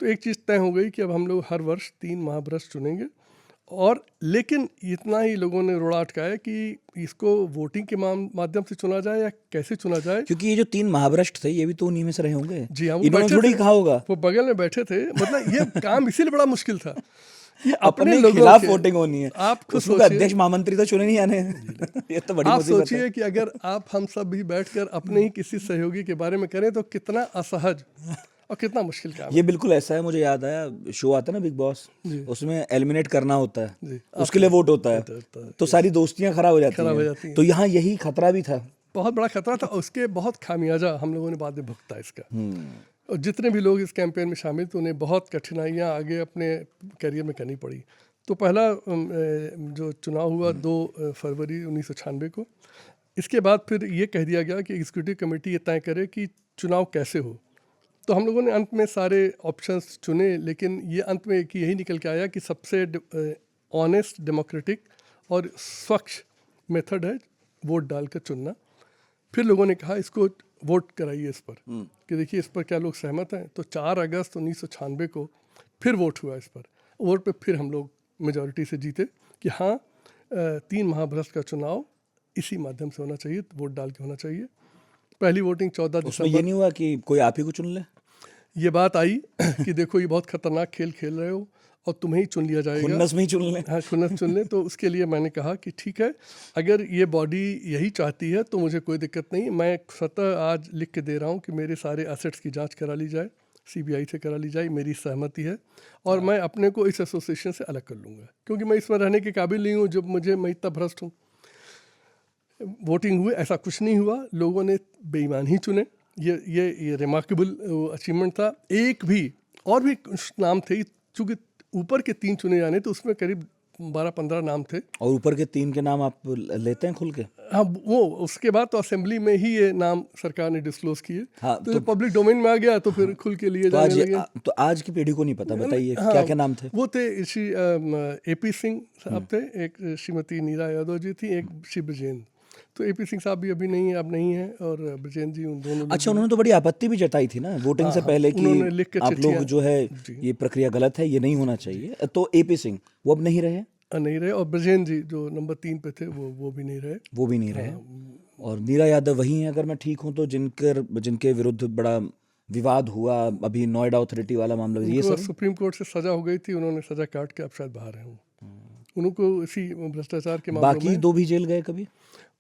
तो एक चीज़ तय हो गई कि अब हम लोग हर वर्ष 3 महाभ्रष्ट चुनेंगे। और लेकिन इतना ही लोगों ने रोड़ा अटकाया कि इसको वोटिंग के माध्यम से चुना जाए या कैसे चुना जाए। क्योंकि ये जो 3 महाभ्रष्ट थे ये भी तो उन्हीं में से रहे होंगे। जी हाँ, वो इन्होंने बैठे थोड़ी थे, कहा होगा, वो बगल में बैठे थे। मतलब ये काम इसीलिए बड़ा मुश्किल था, ये अपने लोगों खिलाफ के वोटिंग होनी है। आप खुद उसमें सोचिए, अध्यक्ष महामंत्री तो चुने नहीं आने ये तो बड़ी आप मुसीबत है। सोचिए कि अगर आप हम सब भी बैठकर अपने ही किसी सहयोगी के बारे में करें तो कितना असहज और कितना मुश्किल काम ये बिल्कुल ऐसा है, मुझे याद आया शो आता है ना बिग बॉस, उसमें एलिमिनेट करना होता है, जी, उसके लिए वोट होता है, तो सारी दोस्तियां खराब हो जाती खराब हो हैं। जाती हैं। तो यहाँ यही खतरा भी था, बहुत बड़ा खतरा था। उसके बहुत खामियाजा हम लोगों ने बाद में भुगता इसका। और जितने भी लोग इस कैंपेन में शामिल थे उन्हें बहुत कठिनाइयाँ आगे अपने करियर में करनी पड़ी। तो पहला जो चुनाव हुआ 2 फरवरी 1996 को। इसके बाद फिर ये कह दिया गया कि एग्जीक्यूटिव कमेटी ये तय करे कि चुनाव कैसे हो। तो हम लोगों ने अंत में सारे ऑप्शंस चुने, लेकिन ये अंत में एक यही निकल के आया कि सबसे ऑनेस्ट, डेमोक्रेटिक और स्वच्छ मेथड है वोट डालकर चुनना। फिर लोगों ने कहा इसको वोट कराइए इस पर, कि देखिए इस पर क्या लोग सहमत हैं। तो 4 अगस्त 1996 को फिर वोट हुआ इस पर। वोट पे फिर हम लोग मेजॉरिटी से जीते कि हाँ 3 महाभ्रष्ट का चुनाव इसी माध्यम से होना चाहिए, वोट डाल के होना चाहिए। पहली वोटिंग 14 उसमें दिसंबर। ये नहीं हुआ कि कोई आप ही को चुन ले? ये बात आई कि देखो ये बहुत खतरनाक खेल खेल रहे हो और तुम्हें ही चुन लिया जाएगा, खुन्नस में ही चुन ले। हाँ खुन्नस चुन ले। तो उसके लिए मैंने कहा कि ठीक है, अगर ये बॉडी यही चाहती है तो मुझे कोई दिक्कत नहीं। मैं स्वतः आज लिख के दे रहा हूँ कि मेरे सारे एसेट्स की जांच करा ली जाए, CBI से करा ली जाए, मेरी सहमति है। और मैं अपने को इस एसोसिएशन से अलग कर लूँगा, क्योंकि मैं इसमें रहने के काबिल नहीं हूँ जब मैं इतना भ्रष्ट हूँ। वोटिंग हुई, ऐसा कुछ नहीं हुआ, लोगों ने बेईमान ही चुने। ये रिमार्केबल अचीवमेंट था। एक भी और भी कुछ नाम थे, चूँकि ऊपर के 3 चुने जाने तो उसमें करीब 12-15 नाम थे। और ऊपर के 3 के नाम आप लेते हैं खुल के? हाँ, वो उसके बाद तो असेंबली में ही ये नाम सरकार ने डिस्क्लोज किए। हाँ, तो पब्लिक डोमेन में आ गया तो फिर खुल के लिए जाने लगे। तो आज की पीढ़ी को नहीं पता, बताइए हाँ, क्या क्या नाम थे? वो थे श्री AP सिंह साहब थे, एक श्रीमती नीरा यादव जी थी, एक श्री ब्रजेंद्र। तो AP सिंह साहब भी अभी नहीं है, अब नहीं है, और ब्रजेंद्र जी, उन दोनों। अच्छा, उन्होंने तो बड़ी आपत्ति भी जताई थी ना वोटिंग से पहले कि उन्होंने लिख के आप लोग जो है ये प्रक्रिया गलत है, ये नहीं होना चाहिए। तो AP सिंह वो अब नहीं रहे? नहीं रहे। और ब्रजेंद्र जी जो नंबर 3 पे थे वो भी नहीं रहे। वो भी नहीं रहे। और नीरा यादव वही है, अगर मैं ठीक हूँ तो, जिनके विरुद्ध बड़ा विवाद हुआ अभी, नोएडा अथॉरिटी वाला मामला, ये सब सुप्रीम कोर्ट से सजा हो गई थी, उन्होंने सजा काट के अब शायद बाहर हैं। उनको इसी भ्रष्टाचार के मामलों में। बाकी 2 भी जेल गए कभी?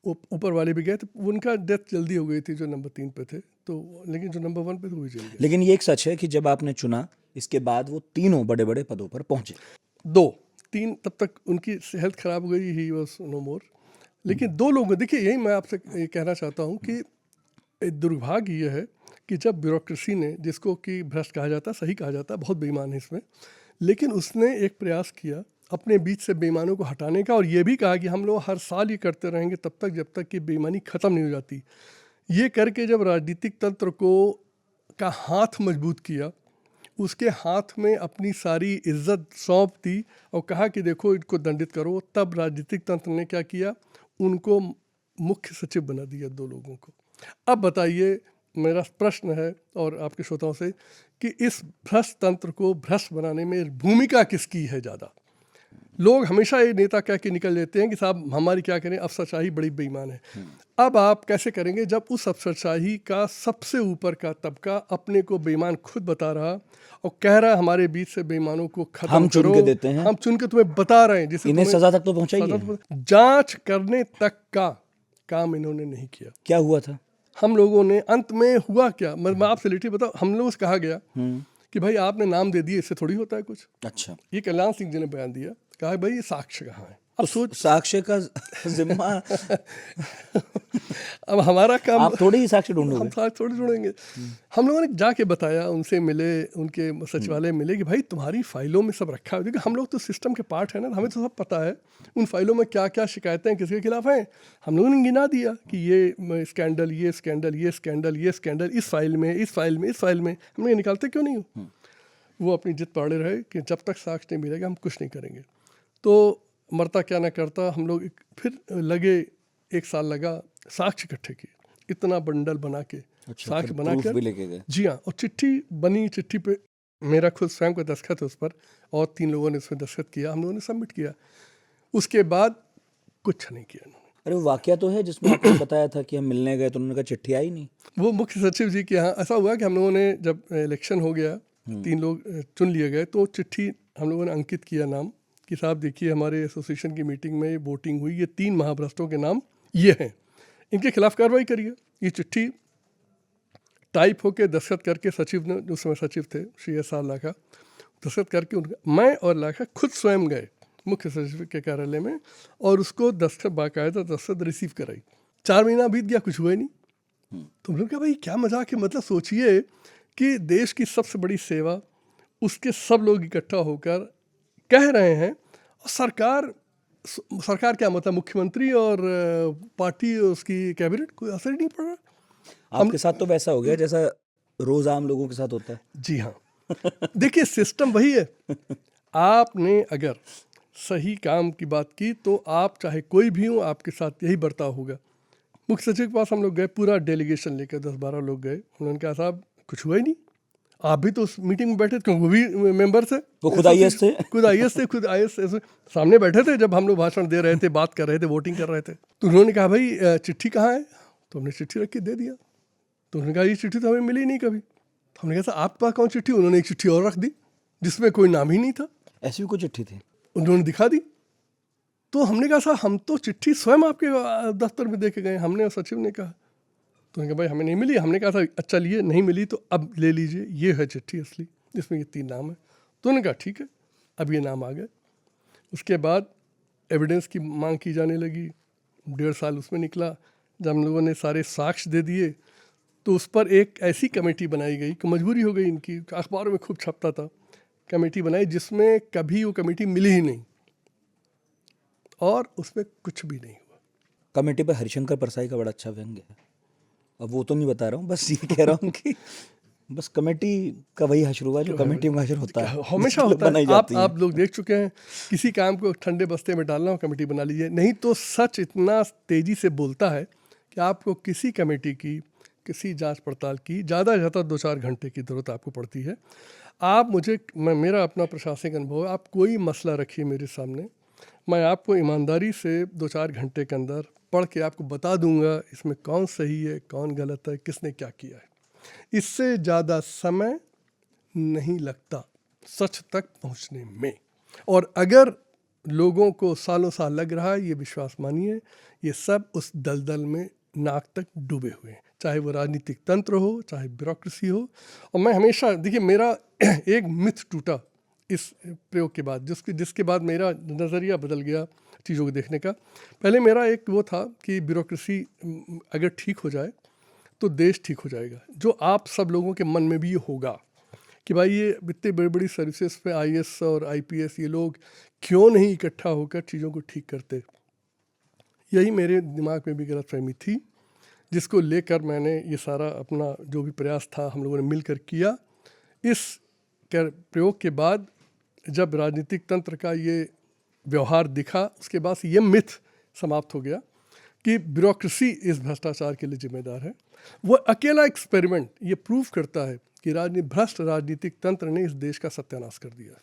ऊपर वाले भी गए, तो उनका डेथ जल्दी हो गई थी जो नंबर 3 पे थे, तो लेकिन जो नंबर 1 पे थे वो भी जेल गए। लेकिन ये एक सच है कि जब आपने चुना, इसके बाद वो तीनों बड़े बड़े पदों पर पहुंचे। 3 तब तक उनकी हेल्थ खराब हो गई, ही वॉज नो मोर। लेकिन 2 लोग, देखिए यही मैं आपसे ये कहना चाहता हूँ कि दुर्भाग्य ये है कि जब ब्यूरोक्रेसी ने, जिसको कि भ्रष्ट कहा जाता है, सही कहा जाता है, बहुत बेईमान है इसमें, लेकिन उसने एक प्रयास किया अपने बीच से बेईमानों को हटाने का, और ये भी कहा कि हम लोग हर साल ये करते रहेंगे तब तक जब तक कि बेईमानी ख़त्म नहीं हो जाती। ये करके जब राजनीतिक तंत्र का हाथ मजबूत किया, उसके हाथ में अपनी सारी इज्जत सौंप दी और कहा कि देखो इनको दंडित करो, तब राजनीतिक तंत्र ने क्या किया, उनको मुख्य सचिव बना दिया 2 लोगों को। अब बताइए, मेरा प्रश्न है और आपके श्रोताओं से, कि इस भ्रष्ट तंत्र को भ्रष्ट बनाने में भूमिका किसकी है ज़्यादा? लोग हमेशा ये नेता कह के निकल लेते हैं कि साहब हमारी क्या करें, अफसरशाही बड़ी बेईमान है। अब आप कैसे करेंगे जब उस अफसरशाही का सबसे ऊपर का तबका अपने को बेईमान खुद बता रहा और कह रहा है हमारे बीच से बेईमानों को खत्म हम करो, चुन के देते हैं, हम चुन के तुम्हें बता रहे हैं, जिसे इन्हें सजा तक तो पहुंचाइए। जांच करने तक का काम इन्होंने नहीं किया। क्या हुआ था? हम लोगों ने अंत में हुआ क्या, मैं आपसे लिटरली बताऊं, हम लोगों से कहा गया कि भाई आपने नाम दे दिए, इससे थोड़ी होता है कुछ। अच्छा, ये कल्याण सिंह जी ने बयान दिया, कहा भाई ये साक्ष्य कहाँ है। अब सोच, साक्ष्य का जिम्मा अब हमारा काम, आप थोड़ी ही साक्ष्य ढूंढोगे, हम साक्ष्य थोड़ी ढूंढेंगे। हम लोगों ने जाके बताया, उनसे मिले, उनके सचिवालय मिले कि भाई तुम्हारी फाइलों में सब रखा है, क्योंकि हम लोग तो सिस्टम के पार्ट है ना, हमें तो सब पता है उन फाइलों में क्या क्या शिकायतें किसके खिलाफ हैं। हम लोगों ने गिना दिया कि ये स्कैंडल, ये स्कैंडल, ये स्कैंडल, ये स्कैंडल, इस फाइल में, इस फाइल में, इस फाइल में। हम लोग निकालते क्यों नहीं हो? वो अपनी जिद पड़े रहे कि जब तक साक्ष्य नहीं मिलेगा हम कुछ नहीं करेंगे। तो मरता क्या ना करता, हम लोग फिर लगे, 1 साल लगा, साक्ष्य इकट्ठे किए, इतना बंडल बना के, साक्ष्य बना कर, भी लेके गए। जी हाँ, और चिट्ठी बनी, चिट्ठी पे मेरा खुद स्वयं का दस्तखत है उस पर, और 3 लोगों ने उसमें दस्तखत किया, हम लोगों ने सबमिट किया। उसके बाद कुछ नहीं किया उन्होंने। अरे वो वाकया तो है जिसमें आपने बताया था कि हम मिलने गए तो उन्होंने कहा चिट्ठी आई नहीं। वो मुख्य सचिव जी के यहाँ ऐसा हुआ कि हम लोगों ने जब इलेक्शन हो गया, 3 लोग चुन लिए गए, तो चिट्ठी हम लोगों ने अंकित किया नाम कि साहब देखिए हमारे एसोसिएशन की मीटिंग में वोटिंग हुई, ये 3 महाभ्रष्टों के नाम ये हैं, इनके खिलाफ कार्रवाई करिए। ये चिट्ठी टाइप होके दस्तखत करके सचिव ने, उस समय सचिव थे श्री एस आर लाखा, दस्तखत करके मैं और लाखा खुद स्वयं गए मुख्य सचिव के कार्यालय में और उसको दस्तखत, बाकायदा दस्तखत रिसीव कराई। 4 महीना बीत गया, कुछ हुआ ही नहीं। तो हम लोग कहा भाई क्या मजाक है, मतलब सोचिए कि देश की सबसे बड़ी सेवा उसके सब लोग इकट्ठा होकर कह रहे हैं, और सरकार क्या मतलब मुख्यमंत्री और पार्टी उसकी कैबिनेट कोई असर ही नहीं पड़ रहा। आपके साथ तो वैसा हो गया जैसा रोज आम लोगों के साथ होता है। जी हाँ, देखिए सिस्टम वही है। आपने अगर सही काम की बात की तो आप चाहे कोई भी हो, आपके साथ यही बर्ताव होगा। मुख्य सचिव के पास हम लोग गए, पूरा डेलीगेशन लेकर 10-12 लोग गए। उन्होंने कहा साहब कुछ हुआ ही नहीं, आप भी तो उस मीटिंग में बैठे थे, क्योंकि वो भी मेंबर थे, वो खुद आईएएस थे। खुद आईएएस सामने बैठे थे जब हम लोग भाषण दे रहे थे, बात कर रहे थे, वोटिंग कर रहे थे। तो उन्होंने कहा भाई चिट्ठी कहाँ है, तो हमने चिट्ठी रख के दे दिया। तो उन्होंने कहा ये चिट्ठी तो हमें मिली नहीं कभी। तो हमने कहा आपके पास कौन चिट्ठी, उन्होंने एक चिट्ठी और रख दी जिसमें कोई नाम ही नहीं था, ऐसी भी कोई चिट्ठी थी, उन्होंने दिखा दी। तो हमने कहा साहब हम तो चिट्ठी स्वयं आपके दफ्तर में दे के गए, हमने और सचिव ने कहा। तो उन्होंने कहा भाई हमें नहीं मिली। हमने कहा था अच्छा लिए नहीं मिली तो अब ले लीजिए, ये है चिट्ठी असली, जिसमें ये 3 नाम है। तो उन्होंने कहा ठीक है, अब ये नाम आ गए। उसके बाद एविडेंस की मांग की जाने लगी, 1.5 साल उसमें निकला। जब हम लोगों ने सारे साक्ष्य दे दिए तो उस पर एक ऐसी कमेटी बनाई गई कि मजबूरी हो गई इनकी, अखबारों में खूब छपता था, कमेटी बनाई जिसमें कभी वो कमेटी मिली ही नहीं और उसमें कुछ भी नहीं हुआ। कमेटी पर हरिशंकर परसाई का बड़ा अच्छा व्यंग्य है। अब वो तो नहीं बता रहा हूँ, बस ये कह रहा हूँ कि बस कमेटी का वही हश्र हुआ जो कमेटी में हश्र होता है, हमेशा होता है। आप लोग देख चुके हैं, किसी काम को ठंडे बस्ते में डालना हो कमेटी बना लीजिए, नहीं तो सच इतना तेजी से बोलता है कि आपको किसी कमेटी की, किसी जांच पड़ताल की ज़्यादा से ज़्यादा 2-4 घंटे की ज़रूरत आपको पड़ती है। आप मेरा अपना प्रशासनिक अनुभव है, आप कोई मसला रखिए मेरे सामने, मैं आपको ईमानदारी से 2-4 घंटे के अंदर पढ़ के आपको बता दूंगा इसमें कौन सही है, कौन गलत है, किसने क्या किया है। इससे ज़्यादा समय नहीं लगता सच तक पहुंचने में। और अगर लोगों को सालों साल लग रहा है, ये विश्वास मानिए ये सब उस दलदल में नाक तक डूबे हुए हैं, चाहे वो राजनीतिक तंत्र हो, चाहे ब्यूरोक्रेसी हो। और मैं हमेशा, देखिए मेरा एक मिथ टूटा इस प्रयोग के बाद, जिसके बाद मेरा नज़रिया बदल गया चीज़ों को देखने का। पहले मेरा एक वो था कि ब्यूरोक्रेसी अगर ठीक हो जाए तो देश ठीक हो जाएगा, जो आप सब लोगों के मन में भी ये होगा कि भाई ये इतनी बड़ी बड़ी सर्विसेज पे आईएएस और आईपीएस ये लोग क्यों नहीं इकट्ठा होकर चीज़ों को ठीक करते। यही मेरे दिमाग में भी गलतफहमी थी, जिसको लेकर मैंने ये सारा अपना जो भी प्रयास था हम लोगों ने मिलकर किया। इस प्रयोग के बाद जब राजनीतिक तंत्र का ये व्यवहार दिखा, उसके बाद ये मिथ समाप्त हो गया कि ब्यूरोक्रेसी इस भ्रष्टाचार के लिए जिम्मेदार है। वो अकेला एक्सपेरिमेंट ये प्रूव करता है कि भ्रष्ट राजनीतिक तंत्र ने इस देश का सत्यानाश कर दिया।